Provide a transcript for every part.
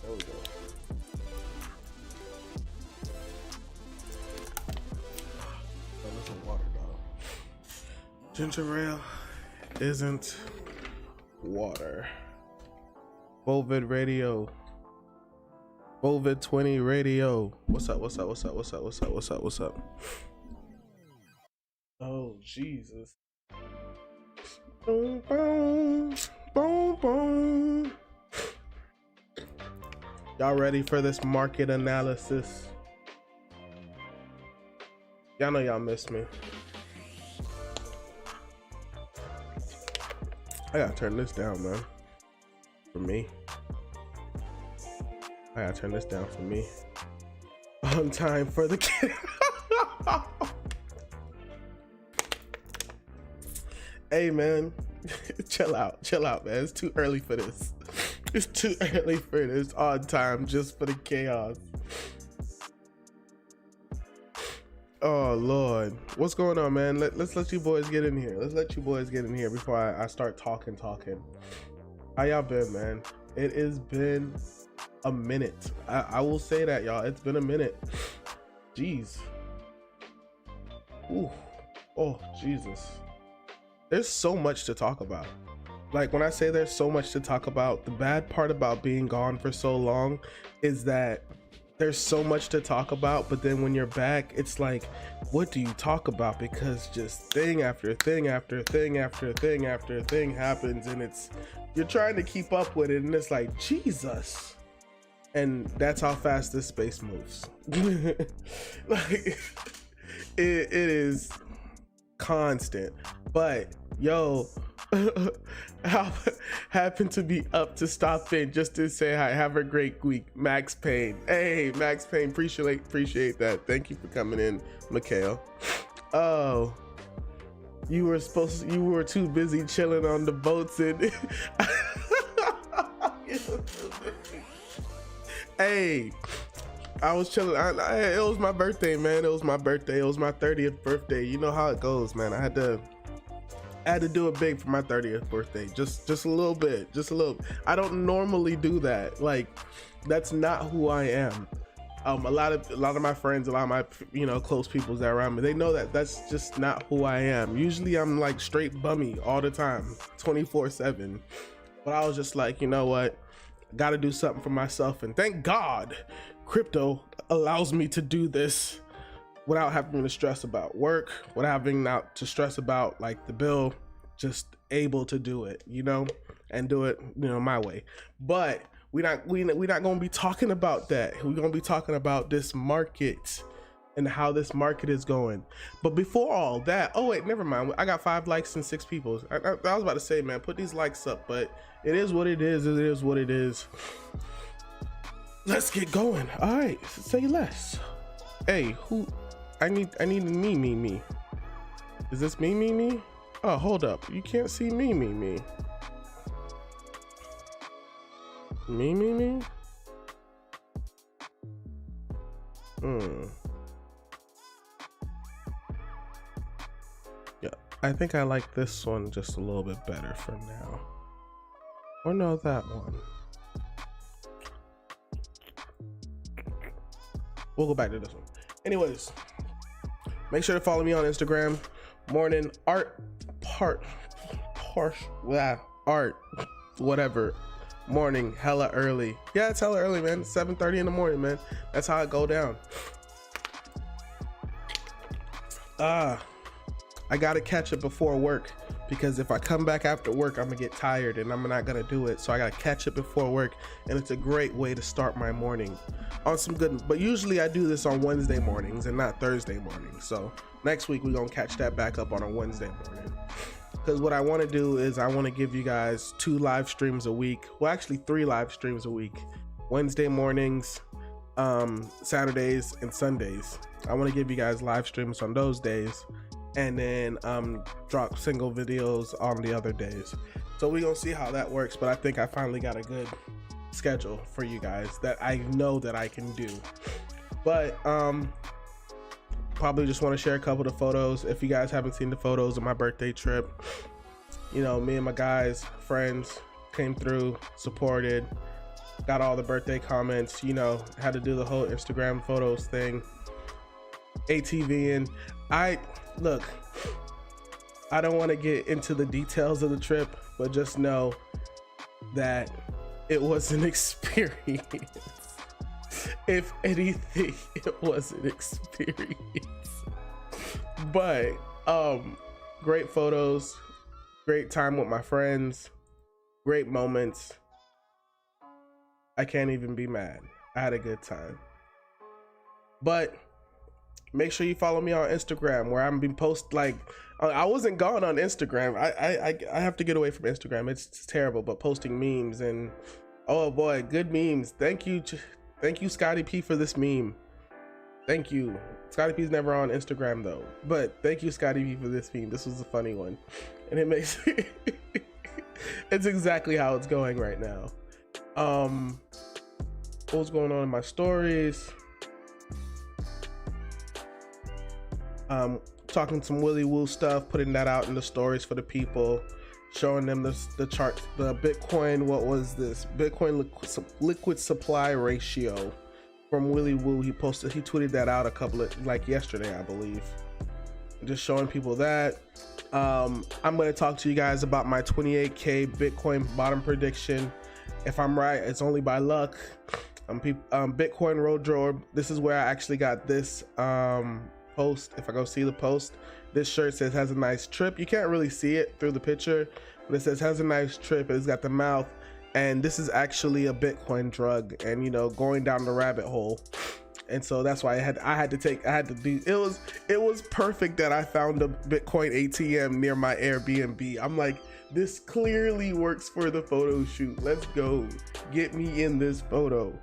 There we go. Oh, there's some water, dog. Ginger ale isn't water. Bovid Radio. Bovid 20 Radio. What's up? What's up? What's up? What's up? What's up? What's up? What's up? Oh, Jesus. Boom, boom, boom, boom. Y'all ready for this market analysis? Y'all know y'all miss me. I gotta turn this down, man. For me. I gotta turn this down for me. On time for the kid. Hey, man. Chill out, man. It's too early for this. It's too early for this. On time just for the chaos. Oh, Lord. What's going on, man? Let's let you boys get in here. Let's let you boys get in here before I start talking. How y'all been, man? It has been a minute. I will say that, y'all. It's been a minute. Jeez. Ooh. Oh, Jesus. There's so much to talk about. Like, when I say there's so much to talk about, the bad part about being gone for so long is that there's so much to talk about, but then when you're back, it's like, what do you talk about? Because just thing after thing after thing after thing after thing happens, and you're trying to keep up with it, and it's like, Jesus. And that's how fast this space moves. Like, it is constant. But yo, I happen to be up to stop in just to say hi. Have a great week, Max Payne. Hey, Max Payne, appreciate that. Thank you for coming in, Mikhail. Oh, you were too busy chilling on the boats and hey, I was chilling. It was my birthday, man. It was my birthday. It was my 30th birthday. You know how it goes, man. I had to do it big for my 30th birthday. Just a little bit. I don't normally do that. Like, that's not who I am. A lot of my friends, a lot of my close people that are around me, they know that that's just not who I am. Usually I'm like straight bummy all the time, 24/7. But I was just like, you know what? Got to do something for myself, and thank God crypto allows me to do this without having to stress about work, without having to stress about like the bill, just able to do it, and do it, my way. But we're not going to be talking about that. We're going to be talking about this market and how this market is going. But before all that, oh wait, never mind. I got 5 likes and 6 people. I was about to say, man, put these likes up, but it is what it is. It is what it is. Let's get going. All right, say less. Hey, who? I need me. Is this me? Oh, hold up. You can't see me. Me. Yeah, I think I like this one just a little bit better for now. Or no, that one. We'll go back to this one. Anyways, make sure to follow me on Instagram. Morning art whatever. Morning, hella early. Yeah, it's hella early, man. 7:30 in the morning, man. That's how it go down. I gotta catch it before work, because if I come back after work, I'm gonna get tired and I'm not gonna do it. So I gotta catch it before work, and it's a great way to start my morning on some good. But usually I do this on Wednesday mornings and not Thursday mornings. So next week we're gonna catch that back up on a Wednesday morning, because what I want to do is I want to give you guys 2 live streams a week. Well, actually 3 live streams a week. Wednesday mornings, Saturdays, and Sundays. I want to give you guys live streams on those days, and then drop single videos on the other days. So we're gonna see how that works, but I think I finally got a good schedule for you guys that I know that I can do. But probably just want to share a couple of photos. If you guys haven't seen the photos of my birthday trip, You know, me and my guys, friends came through, supported, got all the birthday comments, you know, had to do the whole Instagram photos thing, ATV. And look, I don't want to get into the details of the trip, but just know that it was an experience. If anything, it was an experience. But great photos, great time with my friends, great moments. I can't even be mad. I had a good time. But make sure you follow me on Instagram, where I'm being post, like, I wasn't gone on Instagram. I have to get away from Instagram. It's terrible, but posting memes, and oh boy, good memes. Thank you Scotty P for this meme. Thank you. Scotty P's never on Instagram though, but thank you Scotty P for this meme. This was a funny one, and it makes it's exactly how it's going right now. What's going on in my stories? Talking some Willy Woo stuff, putting that out in the stories for the people, showing them the chart, the Bitcoin, what was this? Bitcoin liquid supply ratio from Willy Woo. He tweeted that out a couple of, like yesterday, I believe. Just showing people that. I'm gonna talk to you guys about my 28K Bitcoin bottom prediction. If I'm right, it's only by luck. Bitcoin Road Drawer. This is where I actually got this post. If I go see the post, this shirt says has a nice trip. You can't really see it through the picture, but it says has a nice trip. It's got the mouth, and this is actually a Bitcoin drug, and you know, going down the rabbit hole. And so that's why I had to do it was perfect that I found a Bitcoin ATM near my Airbnb. I'm like, this clearly works for the photo shoot. Let's go, get me in this photo.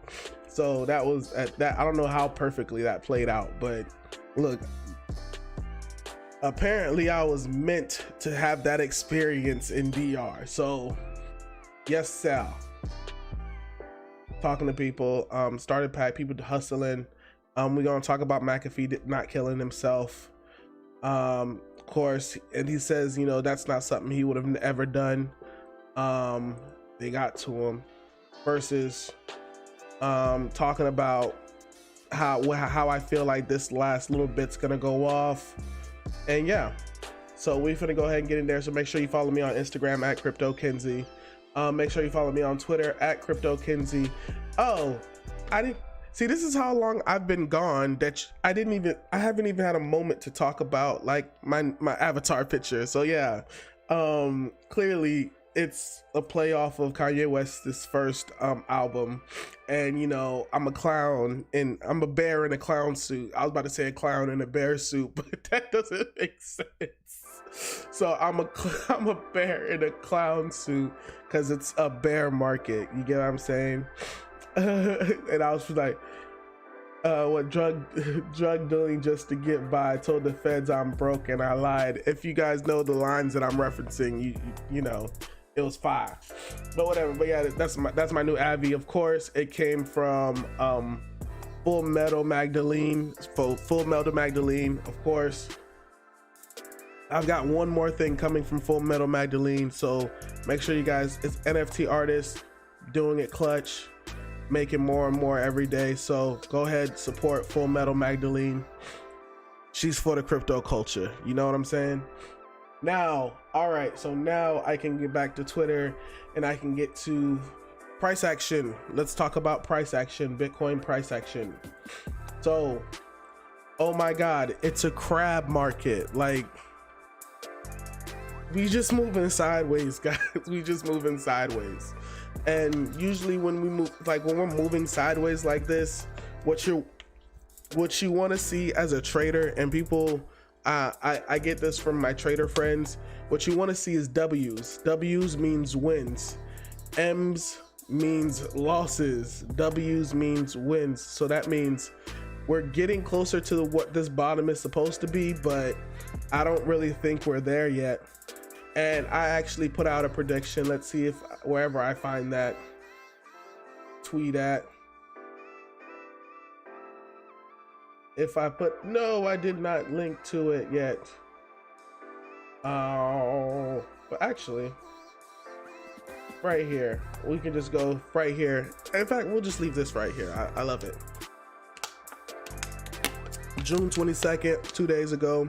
So that was that. I don't know how perfectly that played out, but look, apparently I was meant to have that experience in DR. So yes, Sal. Talking to people, started pack people hustling. We're gonna talk about McAfee not killing himself, of course, and he says, you know, that's not something he would have ever done. They got to him. Versus talking about how I feel like this last little bit's gonna go off, and yeah, so we're gonna go ahead and get in there. So make sure you follow me on Instagram at CryptoKenzie. Make sure you follow me on Twitter at CryptoKenzie. Oh, I didn't see, this is how long I've been gone that I haven't even had a moment to talk about like my avatar picture. So yeah, clearly it's a play off of Kanye West's first album, and you know, I'm a clown and I'm a bear in a clown suit. I was about to say a clown in a bear suit, but that doesn't make sense. So I'm a bear in a clown suit because it's a bear market. You get what I'm saying? And I was like, what drug dealing just to get by. I told the feds I'm broke and I lied. If you guys know the lines that I'm referencing, you know, it was fire. But whatever. But yeah, that's my new Avi. Of course, it came from Full Metal Magdalene. Full Metal Magdalene, of course. I've got one more thing coming from Full Metal Magdalene, so make sure you guys, it's NFT artists doing it clutch, making more and more every day. So go ahead, support Full Metal Magdalene. She's for the crypto culture, you know what I'm saying? Now, all right, so now I can get back to Twitter and I can get to price action. Let's talk about price action, Bitcoin price action. So, oh my God, it's a crab market. Like, we just moving sideways, guys. We just moving sideways. And usually when we move, like when we're moving sideways like this, what you want to see as a trader, and people, I get this from my trader friends, what you want to see is W's. W's means wins. M's means losses. W's means wins. So that means we're getting closer to what this bottom is supposed to be, but I don't really think we're there yet. And I actually put out a prediction. Let's see if wherever I find that tweet at. If I put, no, I did not link to it yet. Oh, actually, right here, we can just go right here. In fact, we'll just leave this right here. I love it. June 22nd, 2 days ago,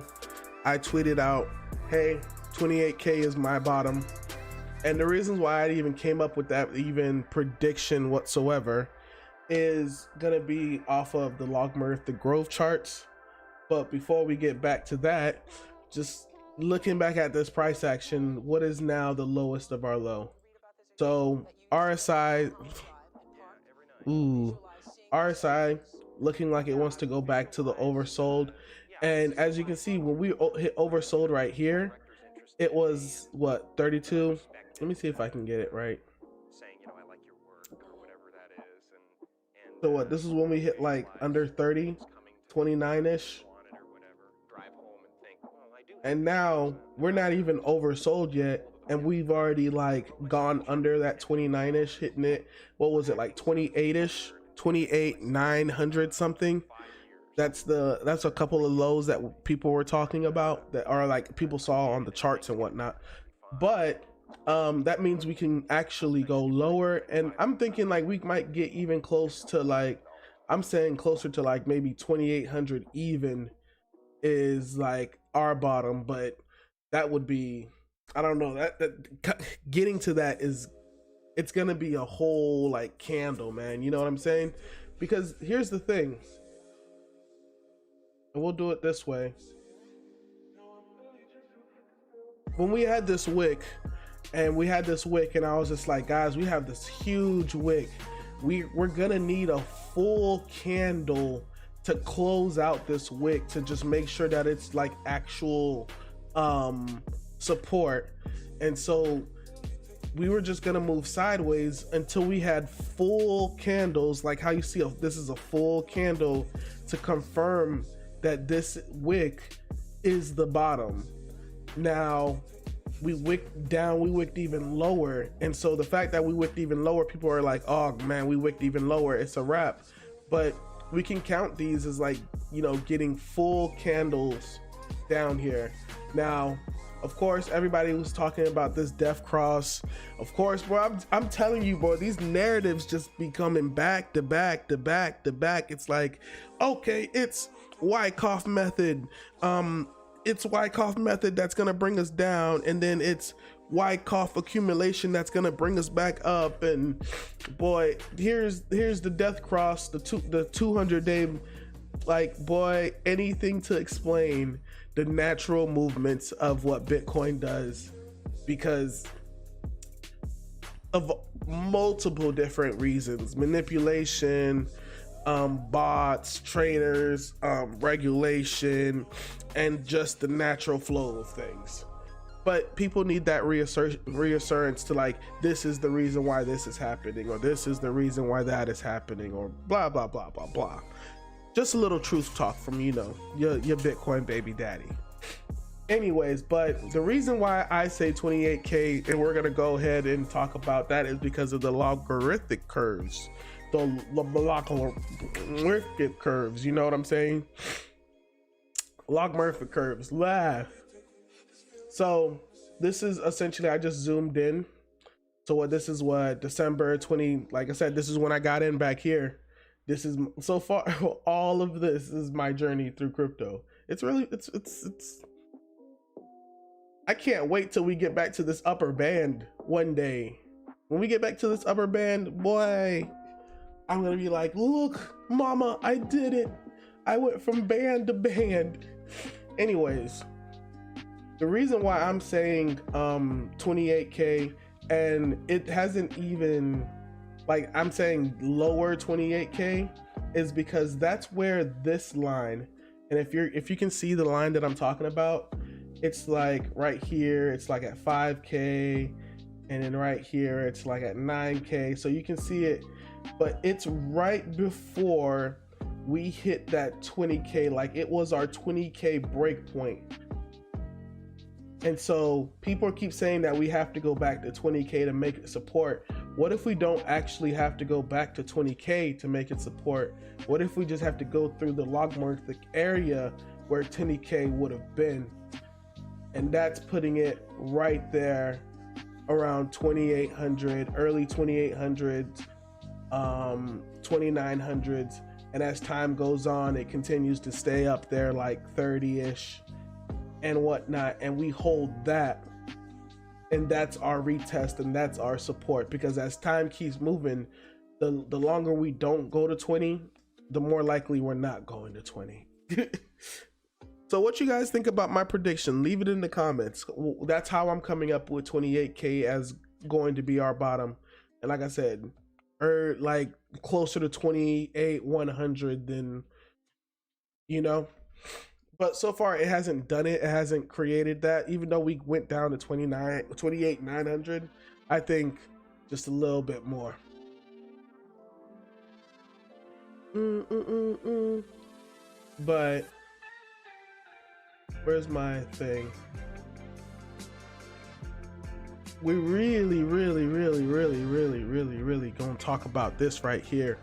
I tweeted out, hey, 28K is my bottom. And the reasons why I even came up with that even prediction whatsoever is gonna be off of the logarithmic growth charts. But before we get back to that, just looking back at this price action, what is now the lowest of our low? So RSI, RSI looking like it wants to go back to the oversold. And as you can see, when we hit oversold right here, it was what, 32? Let me see if I can get it right. So what, this is when we hit like under 30, 29-ish. And now we're not even oversold yet, and we've already like gone under that 29-ish, hitting it, what was it, like 28-ish, 28,900 something. That's a couple of lows that people were talking about, that are like people saw on the charts and whatnot. But that means we can actually go lower, and I'm thinking like we might get even close to, like, I'm saying closer to like maybe 2,800 even is like our bottom. But that would be, I don't know, that getting to that is, it's gonna be a whole like candle, man, you know what I'm saying? Because here's the thing, and we'll do it this way. When we had this wick, and I was just like, guys, we have this huge wick, we're gonna need a full candle to close out this wick, to just make sure that it's like actual support. And so we were just gonna move sideways until we had full candles, like how you see this is a full candle, to confirm that this wick is the bottom. Now we wicked down, we wicked even lower, and so the fact that we wicked even lower, people are like, oh man, we wicked even lower, it's a wrap. But we can count these as like, you know, getting full candles down here. Now of course everybody was talking about this death cross. Of course, bro, I'm telling you, bro, these narratives just be coming back to back to back to back. It's like, okay, it's Wyckoff method, it's Wyckoff method that's gonna bring us down, and then it's Wyckoff accumulation that's gonna bring us back up. And boy, here's the death cross, the 200-day, like, boy, anything to explain the natural movements of what Bitcoin does, because of multiple different reasons: manipulation, bots, traders, regulation, and just the natural flow of things. But people need that reassurance to like, this is the reason why this is happening, or this is the reason why that is happening, or blah blah blah blah blah. Just a little truth talk from, you know, your Bitcoin baby daddy. Anyways, but the reason why I say 28K, and we're gonna go ahead and talk about that, is because of the logarithmic curves. The logarithmic curves, you know what I'm saying? Logarithmic curves, laugh. So this is essentially, I just zoomed in. So what, this is what, December 20, like I said, this is when I got in back here. This is, so far, all of this is my journey through crypto. It's really, it's I can't wait till we get back to this upper band one day. When we get back to this upper band, boy, I'm gonna be like, look, mama, I did it. I went from band to band. Anyways, the reason why I'm saying 28K, and it hasn't even, like, I'm saying lower 28K, is because that's where this line, and if you can see the line that I'm talking about, it's like right here, it's like at 5K, and then right here it's like at 9K, so you can see it, but it's right before we hit that 20K, like it was our 20K break point. And so people keep saying that we have to go back to 20K to make it support. What if we don't actually have to go back to 20K to make it support? What if we just have to go through the logarithmic area where 20K would have been? and that's putting it right there around 2800, early 2800s, 2900s. And as time goes on, it continues to stay up there like 30-ish and whatnot, and we hold that, and that's our retest, and that's our support, because as time keeps moving, the longer we don't go to 20, the more likely we're not going to 20. So what you guys think about my prediction? Leave it in the comments. That's how I'm coming up with 28K as going to be our bottom, and like I said, or like closer to 28,100 than, you know. But so far it hasn't done it. It hasn't created that. Even though we went down to 28,900, I think just a little bit more. But where's my thing? We really gonna talk about this right here.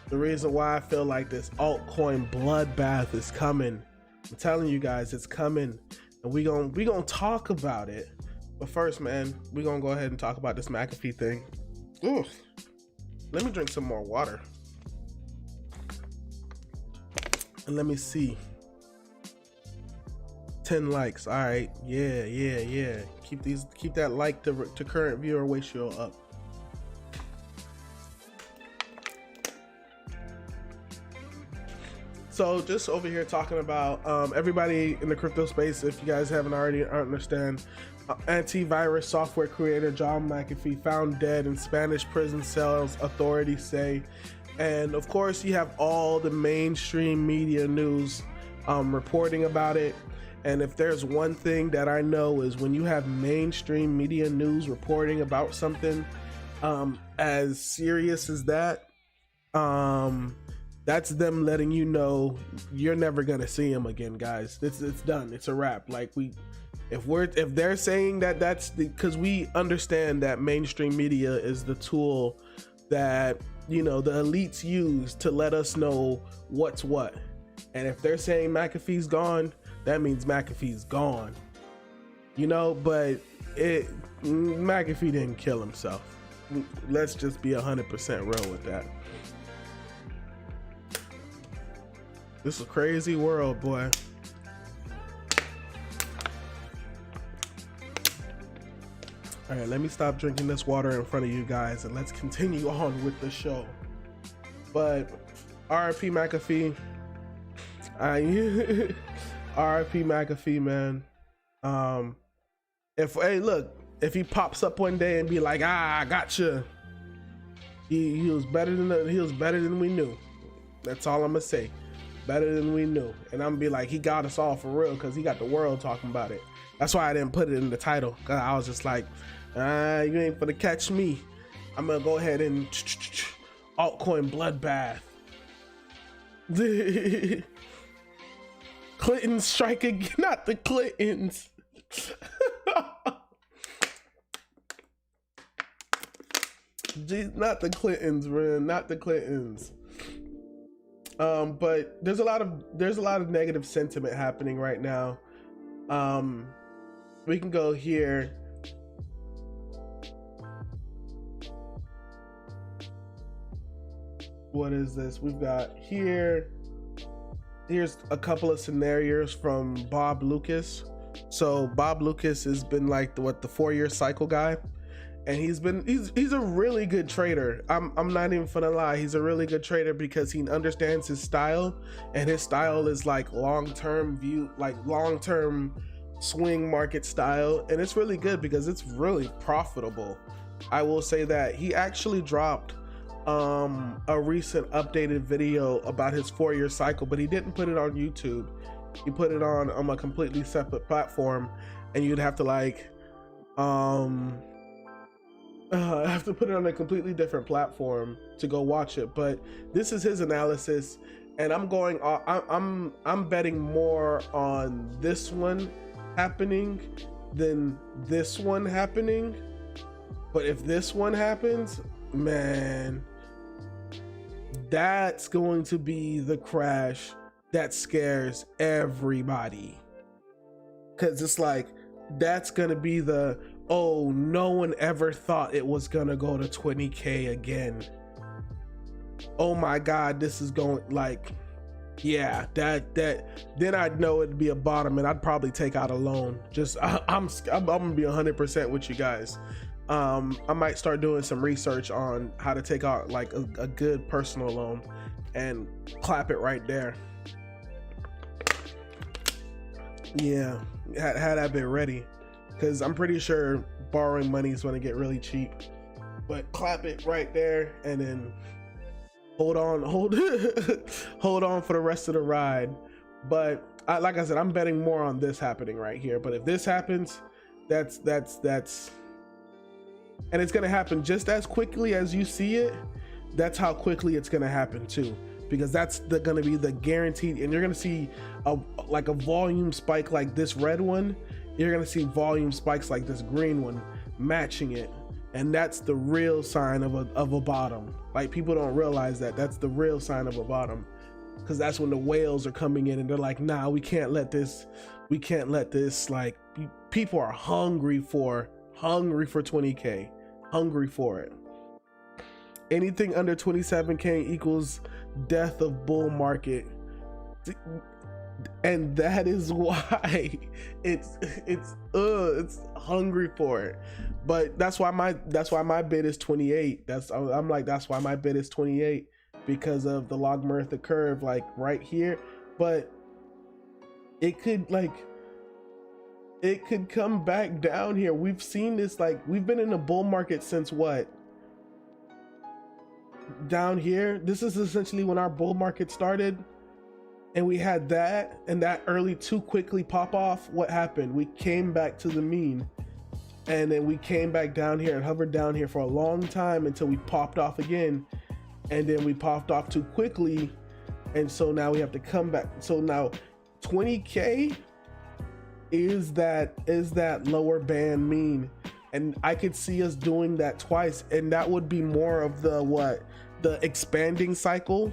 The reason why I feel like this altcoin bloodbath is coming. I'm telling you guys, it's coming, and we gonna talk about it. But first, man, we gonna go ahead and talk about this McAfee thing. Ooh, let me drink some more water, and let me see. 10 likes. All right, yeah. Keep that like to current viewer ratio up. So just over here talking about everybody in the crypto space, if you guys haven't already understand, antivirus software creator John McAfee found dead in Spanish prison cells, authorities say. And of course you have all the mainstream media news reporting about it. And if there's one thing that I know is when you have mainstream media news reporting about something as serious as that, that's them letting you know you're never gonna see him again, guys. It's done. It's a wrap. Like if they're saying that, that's because we understand that mainstream media is the tool that, you know, the elites use to let us know what's what. And if they're saying McAfee's gone, that means McAfee's gone. You know, but McAfee didn't kill himself. Let's just be 100% real with that. This is a crazy world, boy. All right, let me stop drinking this water in front of you guys and let's continue on with the show. But RIP McAfee. RIP McAfee, man. If he pops up one day and be like, I gotcha. He was better than we knew. That's all I'm gonna say. Better than we knew. And I'm gonna be like, he got us all for real, because he got the world talking about it. That's why I didn't put it in the title, because I was just like, you ain't gonna catch me. I'm gonna go ahead and altcoin bloodbath. Clinton strike again, not the Clintons. Jeez, not the Clintons, man, not the Clintons. But there's a lot of negative sentiment happening right now. We can go here. What is this? We've got here. Here's a couple of scenarios from Bob Lucas. So Bob Lucas has been like the 4-year cycle guy, and he's a really good trader. I'm not even gonna lie, he's a really good trader because he understands his style, and his style is like long-term view, like long-term swing market style, and it's really good because it's really profitable. I will say that he actually dropped a recent updated video about his 4-year cycle, but he didn't put it on YouTube. He put it on a completely separate platform, and you'd have to like have to put it on a completely different platform to go watch it. But this is his analysis, and I'm betting more on this one happening than this one happening. But if this one happens, man, that's going to be the crash that scares everybody. because it's like that's gonna be the, oh, no one ever thought it was gonna go to 20K again. Oh my God, this is going, like, yeah, that then I'd know it'd be a bottom, and I'd probably take out a loan. Just I'm gonna be 100% with you guys. I might start doing some research on how to take out like a good personal loan and clap it right there. Yeah, had that been ready, because I'm pretty sure borrowing money is going to get really cheap. But clap it right there, and then hold on for the rest of the ride. But like I said, I'm betting more on this happening right here. But if this happens, that's and it's gonna happen just as quickly as you see it. That's how quickly it's gonna happen too, because that's gonna be the guaranteed. And you're gonna see a volume spike like this red one. You're gonna see volume spikes like this green one matching it, and that's the real sign of a bottom. Like, people don't realize that that's the real sign of a bottom, because that's when the whales are coming in and they're like, nah, we can't let this. Like, people are hungry for 20K, hungry for it. Anything under 27K equals death of bull market, and that is why it's hungry for it. But that's why my bid is 28. That's why my bid is 28, because of the logarithmic curve, like right here. But it could come back down here. We've seen this, like, we've been in a bull market since what? Down here. This is essentially when our bull market started, and we had that, and that early too quickly pop off. What happened? We came back to the mean, and then we came back down here and hovered down here for a long time until we popped off again, and then we popped off too quickly, and so now we have to come back. So now 20K is that lower band mean, and I could see us doing that twice, and that would be more of the expanding cycle.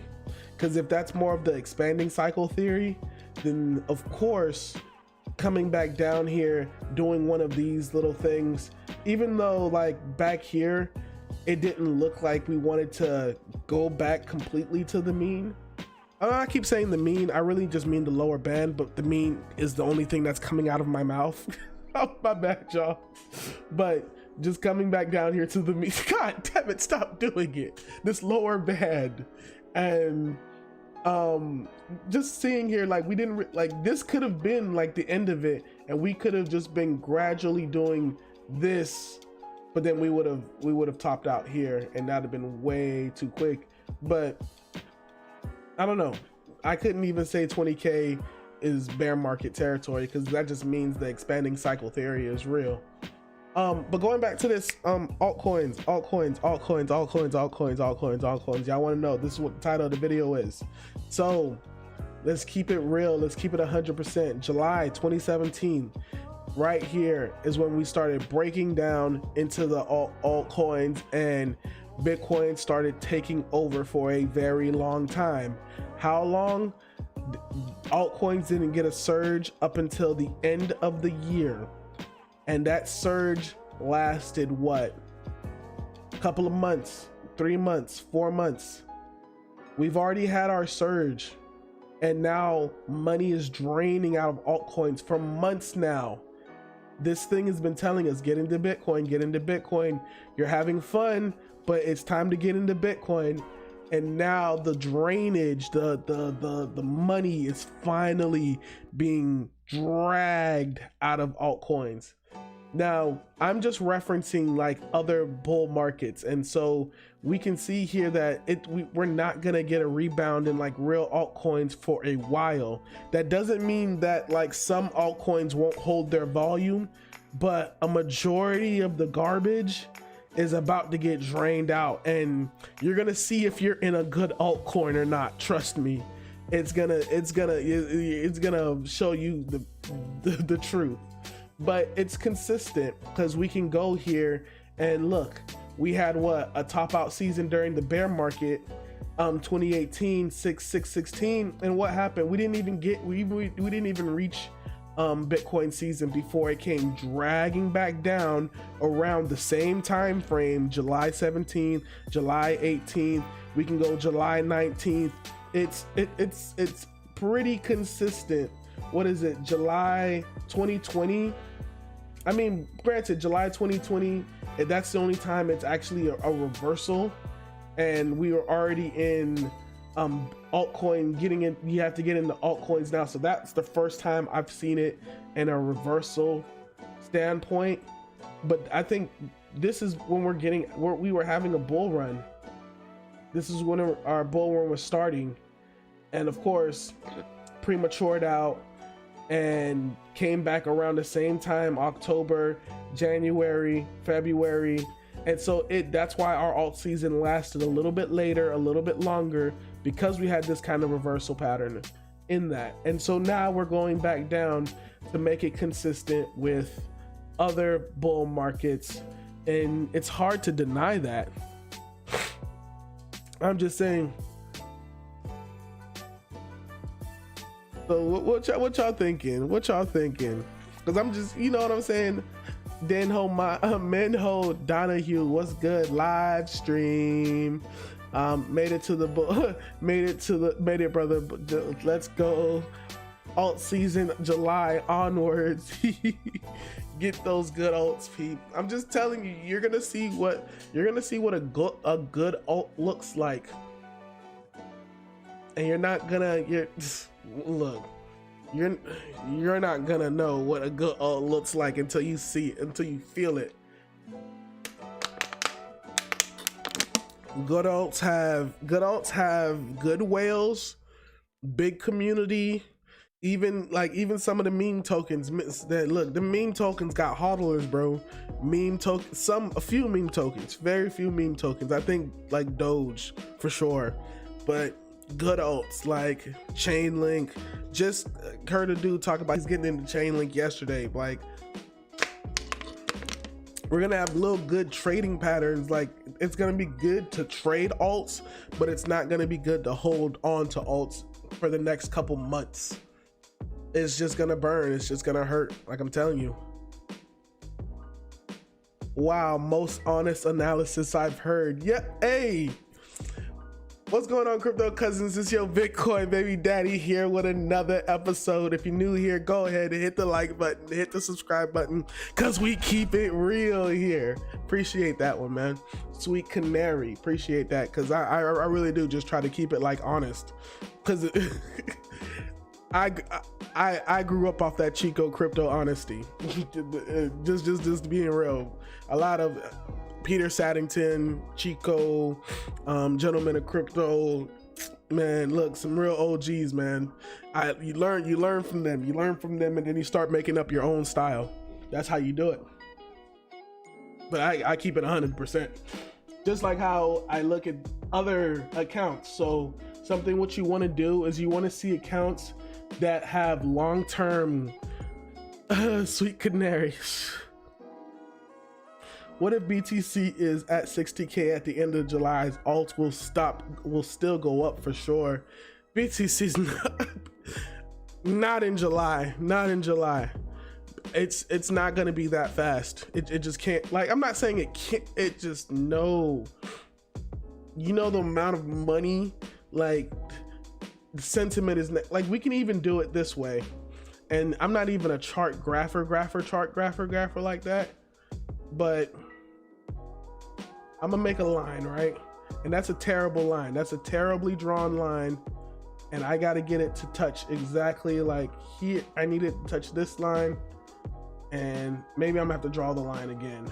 Because if that's more of the expanding cycle theory, then of course coming back down here doing one of these little things, even though like back here it didn't look like we wanted to go back completely to the mean. I keep saying the mean, I really just mean the lower band, but the mean is the only thing that's coming out of my mouth. Oh, my bad, y'all. But just coming back down here to the mean, god damn it, stop doing it. This lower band. And just seeing here, like, we didn't like, this could have been like the end of it, and we could have just been gradually doing this, but then we would have topped out here, and that'd have been way too quick. But I don't know, I couldn't even say 20K is bear market territory, because that just means the expanding cycle theory is real. But going back to this, altcoins. Y'all want to know, this is what the title of the video is. So let's keep it real. Let's keep it 100%. July 2017, right here is when we started breaking down into the altcoins, and Bitcoin started taking over for a very long time. How long? Altcoins didn't get a surge up until the end of the year. And that surge lasted what? A couple of months, 3 months, 4 months. We've already had our surge, and now money is draining out of altcoins for months now. This thing has been telling us, get into Bitcoin, get into Bitcoin. You're having fun, but it's time to get into Bitcoin. And now the drainage, the money is finally being dragged out of altcoins. Now, I'm just referencing like other bull markets, and so we can see here that we're not gonna get a rebound in like real altcoins for a while. That doesn't mean that like some altcoins won't hold their volume, but a majority of the garbage is about to get drained out, and you're gonna see if you're in a good altcoin or not. Trust me, it's gonna show you the truth. But it's consistent, because we can go here and look, we had what, a top out season during the bear market, 2018, 16, and what happened? We didn't even reach Bitcoin season before it came dragging back down around the same time frame, July 17th, July 18th. We can go July 19th. It's pretty consistent. What is it? July 2020. I mean, granted, July 2020, that's the only time it's actually a reversal, and we were already in altcoin getting in. You have to get into altcoins now, so that's the first time I've seen it in a reversal standpoint. But I think this is when we were having a bull run. This is when our bull run was starting, and of course prematured out and came back around the same time, October, January, February. And so that's why our alt season lasted a little bit later, a little bit longer, because we had this kind of reversal pattern in that. And so now we're going back down to make it consistent with other bull markets, and it's hard to deny that. I'm just saying. So what y'all thinking? What y'all thinking? Because I'm just, you know what I'm saying? Menho Donahue, what's good? Live stream. Made it, brother. Let's go. Alt season July onwards. Get those good alts, peep. I'm just telling you, you're gonna see what a good alt looks like, and you're not gonna know what a good alt looks like until you see it, until you feel it. Good alts have good whales, big community. Even some of the meme tokens that the meme tokens got hodlers, bro. A few meme tokens, very few meme tokens. I think like Doge for sure, but good alts like Chainlink. Just heard a dude talk about he's getting into Chainlink yesterday. Like, we're gonna have little good trading patterns. Like, it's gonna be good to trade alts, but it's not gonna be good to hold on to alts for the next couple months. It's just gonna burn. It's just gonna hurt. Like I'm telling you. Wow, most honest analysis I've heard. Yeah, hey. What's going on, crypto cousins? It's your Bitcoin baby daddy here with another episode. If you're new here, go ahead and hit the like button, hit the subscribe button, because we keep it real here. Appreciate that one, man. Sweet Canary, appreciate that, because I really do just try to keep it like honest, because I grew up off that Chico crypto honesty. just being real. A lot of Peter Saddington, Chico, Gentlemen of Crypto, man, look, some real OGs, man. You learn from them, and then you start making up your own style. That's how you do it. But I keep it 100%. Just like how I look at other accounts. So what you want to do is you want to see accounts that have long-term Sweet Canaries. What if BTC is at 60K at the end of July? Alts will still go up for sure. BTC's not in July. It's not gonna be that fast. It just can't. Like, I'm not saying it can't. It just, no. You know the amount of money, like, the sentiment is like, we can even do it this way. And I'm not even a chart grapher like that, but I'm gonna make a line, right? And that's a terrible line. That's a terribly drawn line. And I gotta get it to touch exactly like here. I need it to touch this line. And maybe I'm gonna have to draw the line again.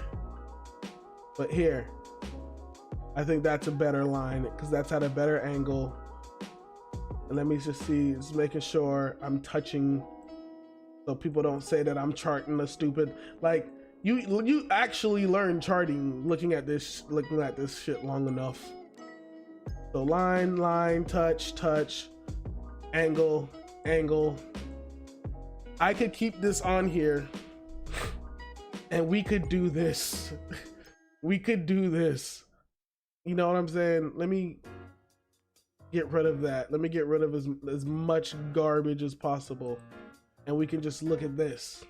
But here, I think that's a better line because that's at a better angle. And let me just see, just making sure I'm touching so people don't say that I'm charting a stupid, like, you actually learn charting looking at this shit long enough. So line, touch, angle. I could keep this on here and we could do this. You know what I'm saying? Let me get rid of that. Let me get rid of as much garbage as possible. and we can just look at this.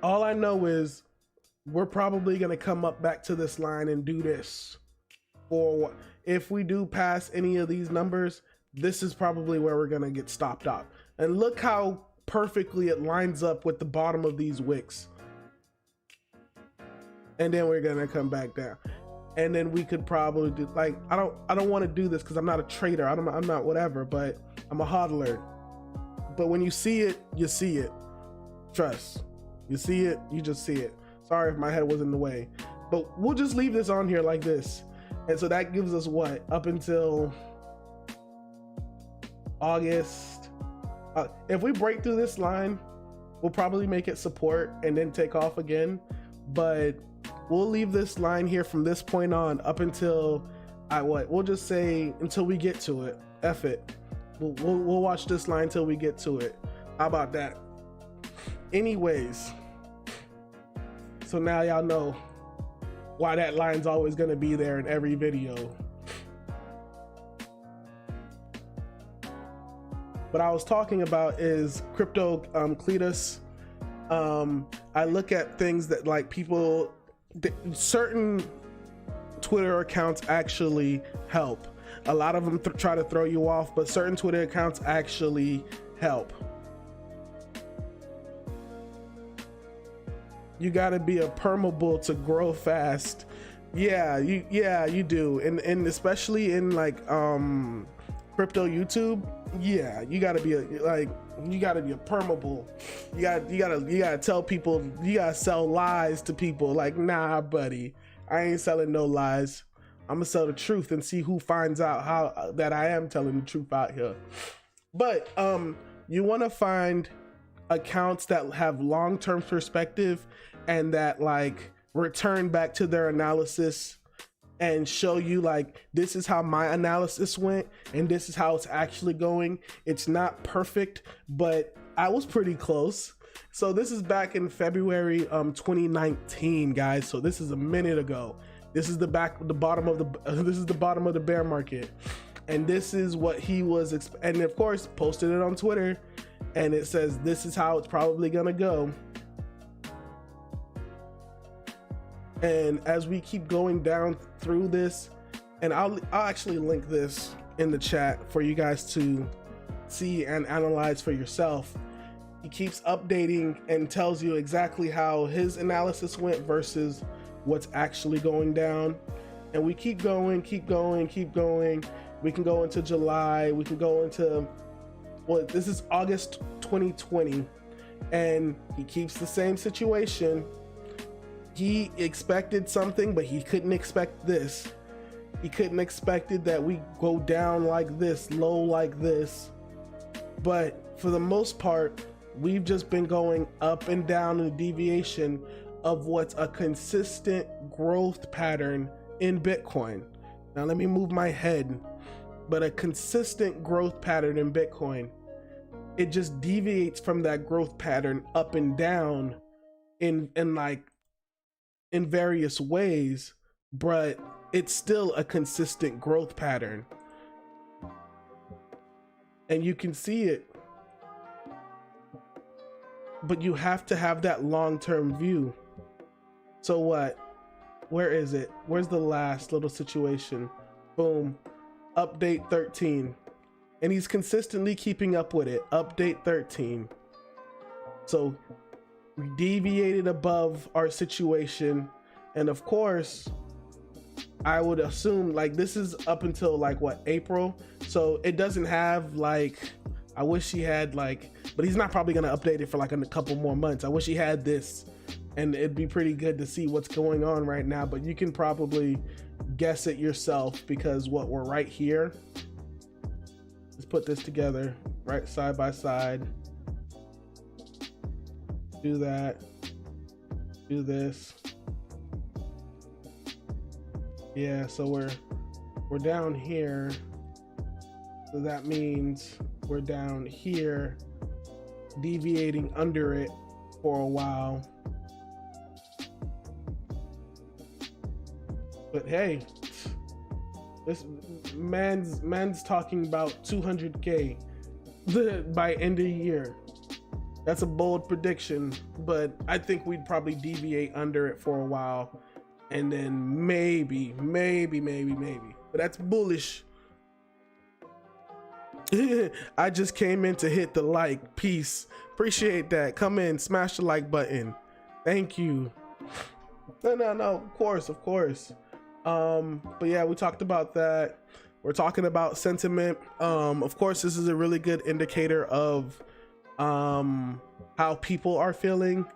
All I know is we're probably going to come up back to this line and do this. Or if we do pass any of these numbers, this is probably where we're going to get stopped out. And look how perfectly it lines up with the bottom of these wicks. And then we're going to come back down. And then we could probably do, like, I don't want to do this because I'm not a trader. I'm not whatever, but I'm a hodler. But when you see it, you see it. Trust. You see it, you just see it. Sorry if my head was in the way. But we'll just leave this on here like this. And so that gives us what? Up until August. If we break through this line, we'll probably make it support and then take off again. But we'll leave this line here from this point on up until we'll just say until we get to it. F it. We'll watch this line till we get to it. How about that? Anyways, so now y'all know why that line's always going to be there in every video. What I was talking about is crypto Cletus. I look at things that like people, certain Twitter accounts actually help. A lot of them try to throw you off, but certain Twitter accounts actually help. You got to be a permabull to grow fast. Yeah, you do. And especially in like crypto YouTube, yeah, you got to be a permabull. You got to tell people, you got to sell lies to people like, nah, buddy, I ain't selling no lies. I'm gonna sell the truth and see who finds out how that I am telling the truth out here. But you want to find accounts that have long-term perspective and that like return back to their analysis and show you like, this is how my analysis went and this is how it's actually going. It's not perfect, but I was pretty close. So this is back in February 2019, guys. So this is a minute ago. This is the bottom of the bear market. And this is what he was, and of course posted it on Twitter, and it says this is how it's probably gonna go. And as we keep going down through this, and I'll actually link this in the chat for you guys to see and analyze for yourself. He keeps updating and tells you exactly how his analysis went versus what's actually going down. And we keep going. We can go into July, we can go into, well, this is August 2020, and he keeps the same situation. He expected something, but he couldn't expect this. He couldn't expected that we go down like this, low like this. But for the most part, we've just been going up and down in a deviation of what's a consistent growth pattern in Bitcoin. Now let me move my head. But a consistent growth pattern in Bitcoin, it just deviates from that growth pattern up and down in various ways, but it's still a consistent growth pattern. And you can see it. But you have to have that long-term view. So what? Where is it? Where's the last little situation? Boom. Update 13. And he's consistently keeping up with it. Update 13. So we deviated above our situation. And of course, I would assume like this is up until like what, April? So it doesn't have like, I wish he had like, but he's not probably going to update it for like a couple more months. I wish he had this, and it'd be pretty good to see what's going on right now, but you can probably guess it yourself because what, we're right here. Let's put this together, right side by side. Do that. Do this. Yeah, so we're down here. So that means we're down here, deviating under it for a while. But hey, this man's talking about 200K. by end of the year. That's a bold prediction, but I think we'd probably deviate under it for a while, and then maybe. But that's bullish. I just came in to hit the like. Peace. Appreciate that. Come in, smash the like button. Thank you. No, of course. But yeah, we talked about that. We're talking about sentiment. Of course, this is a really good indicator of how people are feeling.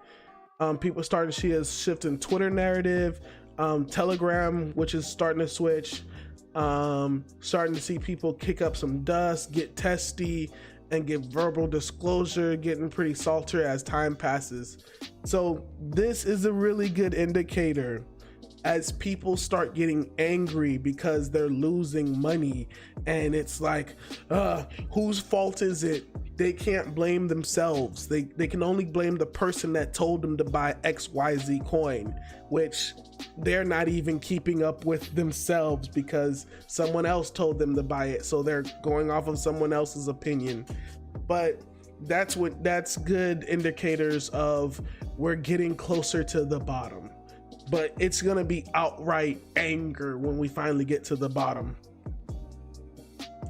People starting to see a shift in Twitter narrative, Telegram, which is starting to switch, starting to see people kick up some dust, get testy, and give verbal disclosure, getting pretty salty as time passes. So this is a really good indicator as people start getting angry because they're losing money, and it's like, whose fault is it? They can't blame themselves. They can only blame the person that told them to buy XYZ coin, which they're not even keeping up with themselves because someone else told them to buy it, so they're going off of someone else's opinion. But that's good indicators of we're getting closer to the bottom. But it's gonna be outright anger when we finally get to the bottom.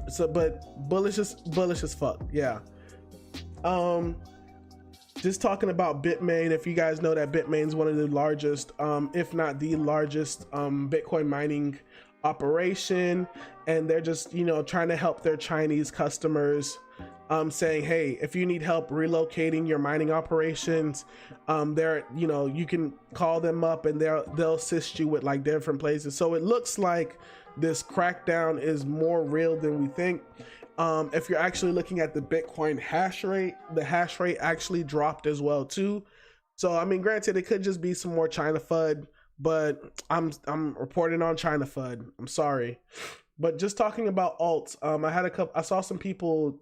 So, but bullish as fuck, yeah. Just talking about Bitmain, if you guys know that Bitmain is one of the largest, if not the largest, Bitcoin mining operation, and they're just, trying to help their Chinese customers, saying, hey, if you need help relocating your mining operations, they're, you can call them up and they'll assist you with like different places. So it looks like this crackdown is more real than we think. If you're actually looking at the Bitcoin hash rate, the hash rate actually dropped as well too. So I mean, granted, it could just be some more China FUD, but I'm reporting on China FUD. I'm sorry. But just talking about alts, I saw some people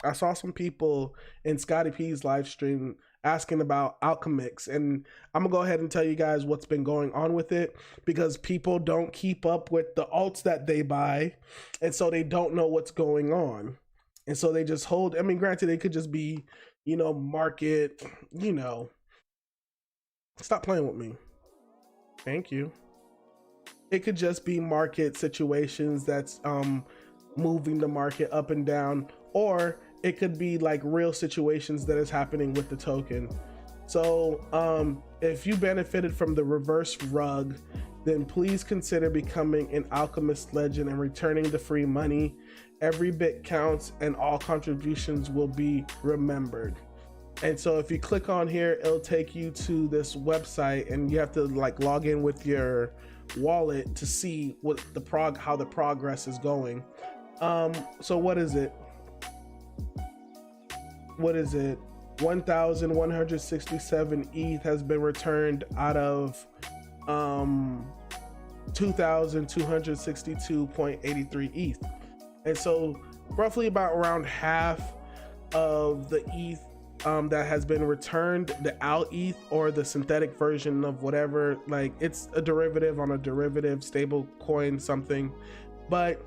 I saw some people in Scotty P's live stream asking about Alchemix, and I'm gonna go ahead and tell you guys what's been going on with it, because people don't keep up with the alts that they buy, and so they don't know what's going on, and so they just hold. I mean, granted, it could just be, market, stop playing with me. Thank you. It could just be market situations that's moving the market up and down, or it could be like real situations that is happening with the token. So if you benefited from the reverse rug, then please consider becoming an Alchemist Legend and returning the free money. Every bit counts and all contributions will be remembered. And so if you click on here, it'll take you to this website, and you have to like log in with your wallet to see what how the progress is going. So what is it? 1,167 ETH has been returned out of 2,262.83 ETH. And so roughly about around half of the ETH that has been returned, the Alt ETH, or the synthetic version of whatever, like it's a derivative on a derivative, stable coin something, but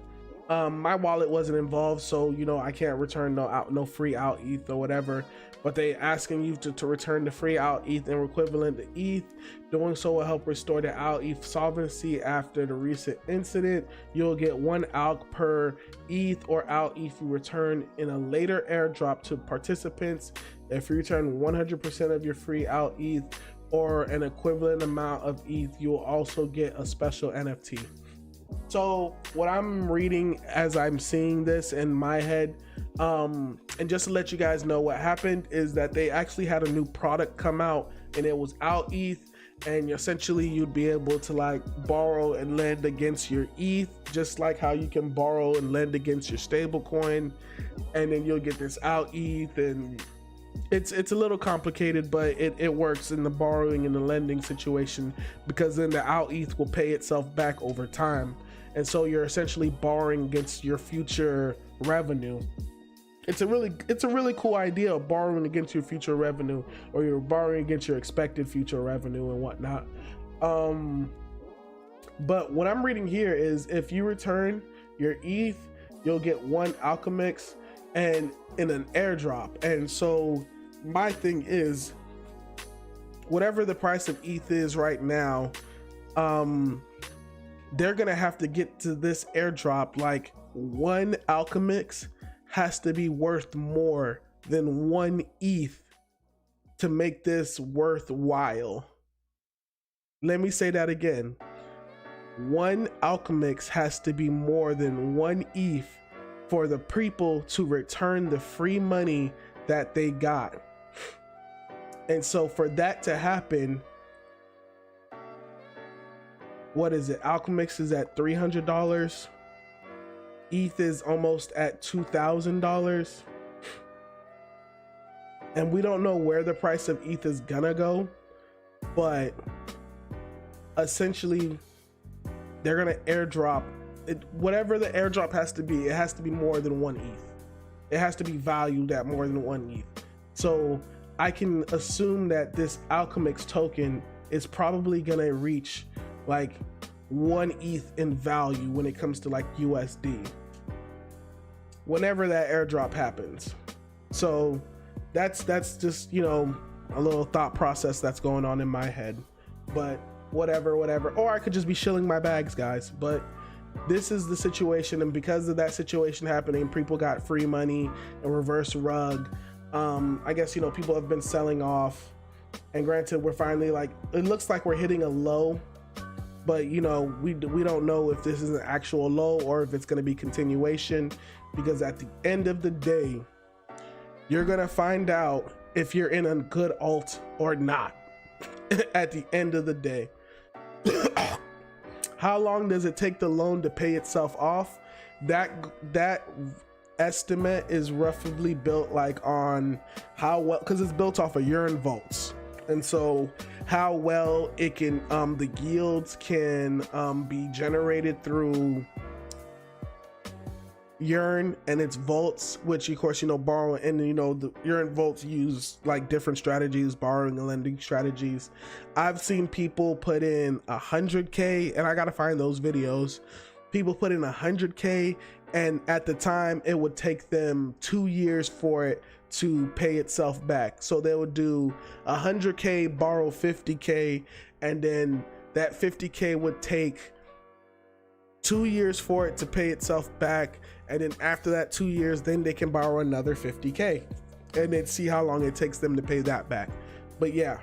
my wallet wasn't involved, so I can't return no free Alt ETH or whatever. But they asking you to return the free Alt ETH and equivalent to ETH. Doing so will help restore the Alt ETH solvency after the recent incident. You'll get 1 ALC per ETH or Alt ETH you return in a later airdrop to participants. If you return 100% of your free Alt ETH or an equivalent amount of ETH, you'll also get a special NFT. So what I'm reading as I'm seeing this in my head, and just to let you guys know what happened, is that they actually had a new product come out, and it was Alt ETH, and essentially you'd be able to like borrow and lend against your ETH, just like how you can borrow and lend against your stable coin, and then you'll get this Alt ETH. And it's a little complicated, but it works in the borrowing and the lending situation, because then the Alt ETH will pay itself back over time. And so you're essentially borrowing against your future revenue. It's a really cool idea of borrowing against your future revenue, or you're borrowing against your expected future revenue and whatnot. But what I'm reading here is if you return your ETH, you'll get one alchemix and in an airdrop. And so my thing is, whatever the price of ETH is right now, they're gonna have to get to this airdrop. Like, one alchemix has to be worth more than one ETH to make this worthwhile. Let me say that again. One alchemix has to be more than one ETH for the people to return the free money that they got. And so for that to happen, what is it? Alchemix is at $300. ETH is almost at $2,000. And we don't know where the price of ETH is gonna go, but essentially they're gonna airdrop it. Whatever the airdrop has to be, it has to be more than one ETH. It has to be valued at more than one ETH. So I can assume that this Alchemix token is probably gonna reach like one ETH in value when it comes to like USD, whenever that airdrop happens. So that's just, you know, a little thought process that's going on in my head. But whatever. Or I could just be shilling my bags, guys. But this is the situation, and because of that situation happening, people got free money and reverse rug. I guess, you know, people have been selling off, and granted, we're finally, like, it looks like we're hitting a low, but you know, we don't know if this is an actual low or if it's going to be continuation, because at the end of the day, you're gonna find out if you're in a good alt or not at the end of the day. How long does it take the loan to pay itself off? That estimate is roughly built like on how well, because it's built off of urine volts, and so how well it can the yields can be generated through urine and its volts, which of course, you know, borrowing, and you know, the urine volts use like different strategies, borrowing and lending strategies. I've seen people put in 100K, and I gotta find those videos. People put in 100K, and at the time it would take them 2 years for it to pay itself back. So they would do 100K, borrow 50K, and then that 50K would take 2 years for it to pay itself back, and then after that 2 years, then they can borrow another 50K, and then see how long it takes them to pay that back. But yeah,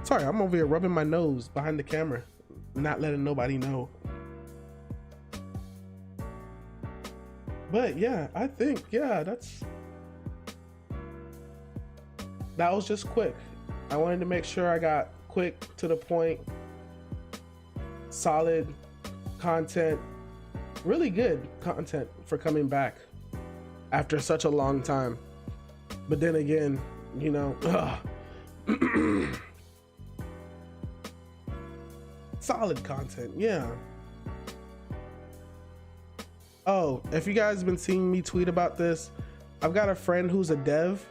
sorry, I'm over here rubbing my nose behind the camera, not letting nobody know. But yeah, I think, yeah, that was just quick. I wanted to make sure I got quick, to the point, solid content, really good content for coming back after such a long time. But then again, you know, solid content, yeah. Oh, if you guys have been seeing me tweet about this, I've got a friend who's a dev,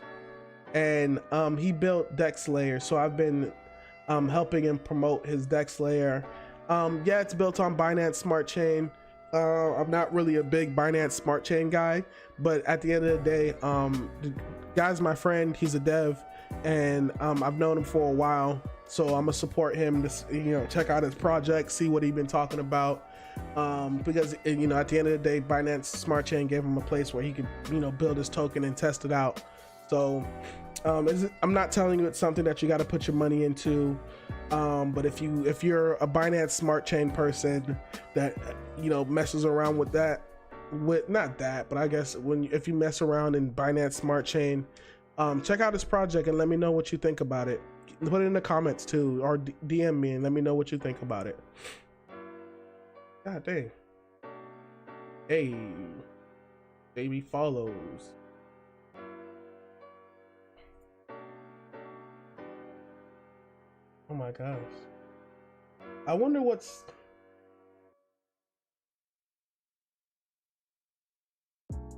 and he built Dex Layer, so I've been helping him promote his Dex Layer. Yeah, it's built on Binance Smart Chain. I'm not really a big Binance Smart Chain guy, but at the end of the day, the guy's my friend. He's a dev, and I've known him for a while, so I'm gonna support him to, you know, check out his project, see what he's been talking about, because, you know, at the end of the day, Binance Smart Chain gave him a place where he could, you know, build his token and test it out. So I'm not telling you it's something that you got to put your money into, but if you're a Binance Smart Chain person that, you know, messes around with that, not that, but I guess if you mess around in Binance Smart Chain, check out his project and let me know what you think about it. Put it in the comments too, or DM me and let me know what you think about it. God dang. Hey, baby follows. Oh my gosh. I wonder what's...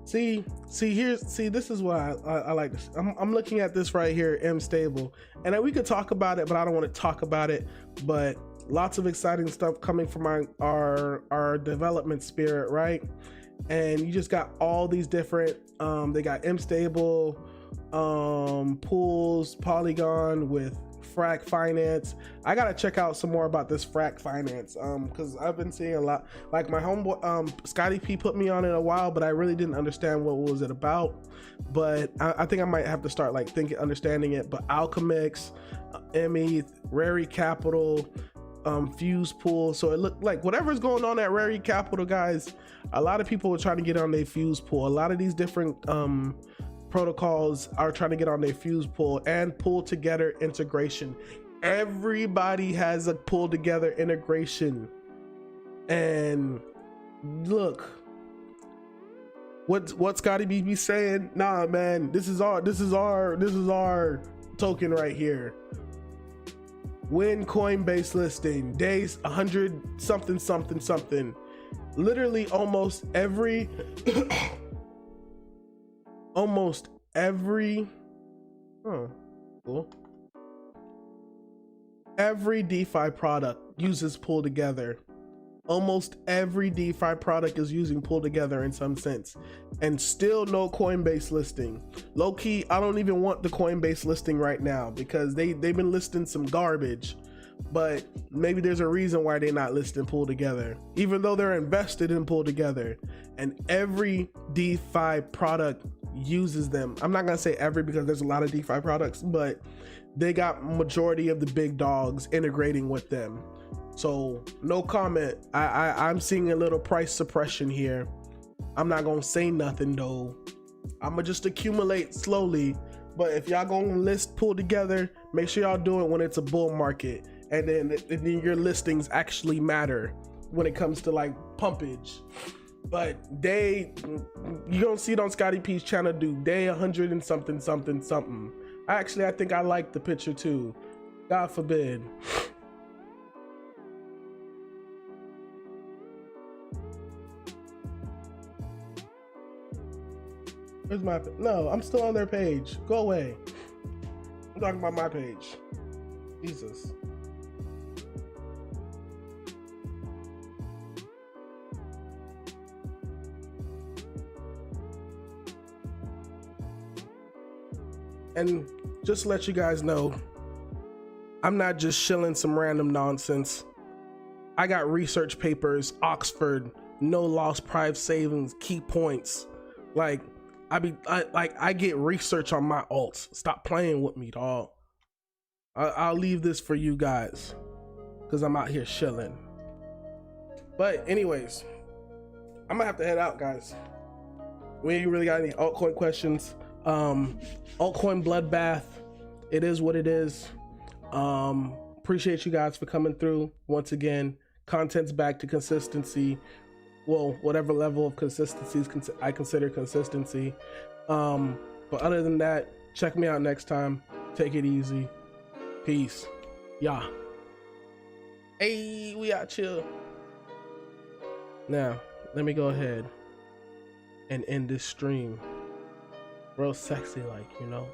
See, this is what I like this. I'm looking at this right here, M stable, and we could talk about it, but I don't want to talk about it. But lots of exciting stuff coming from our development spirit, right? And you just got all these different they got mstable pools, Polygon with frac finance. I gotta check out some more about this frac finance because I've been seeing a lot. Like my homeboy Scotty P put me on it a while, but I really didn't understand what was it about. But I think I might have to start like understanding it. But Alchemix, ME, Rary Capital, Fuse Pool. So it looked like whatever's going on at Rary Capital, guys, a lot of people are trying to get on their Fuse Pool. A lot of these different protocols are trying to get on their Fuse Pool and pull together integration. Everybody has a pull together integration. And look, what Scotty B be saying? Nah, man, this is our token right here. When Coinbase listing, days 100 something. Literally almost every every DeFi product uses pull together. Almost every DeFi product is using pull together in some sense, and still no Coinbase listing. Low key, I don't even want the Coinbase listing right now because they've been listing some garbage, but maybe there's a reason why they're not listing pull together, even though they're invested in pull together. And every DeFi product uses them. I'm not gonna say every because there's a lot of DeFi products, but they got majority of the big dogs integrating with them. So no comment. I'm seeing a little price suppression here. I'm not gonna say nothing though. I'm gonna just accumulate slowly. But if y'all gonna list pull together, make sure y'all do it when it's a bull market, and then your listings actually matter when it comes to like pumpage. But you don't see it on Scotty P's channel, dude. Day 100 and something. Actually, I think I like the picture too. God forbid. Where's my, no, I'm still on their page. Go away. I'm talking about my page. Jesus. And just to let you guys know, I'm not just shilling some random nonsense. I got research papers, Oxford, no loss, private savings, key points. Like, I get research on my alts. Stop playing with me, dog. I'll leave this for you guys because I'm out here shilling. But anyways, I'm gonna have to head out, guys. We ain't really got any altcoin questions. Altcoin bloodbath, it is what it is. Appreciate you guys for coming through once again. Content's back to consistency. Well, whatever level of consistency I consider consistency. But other than that, check me out next time. Take it easy. Peace. Yeah. Hey, we out chill. Now, let me go ahead and end this stream real sexy like, you know.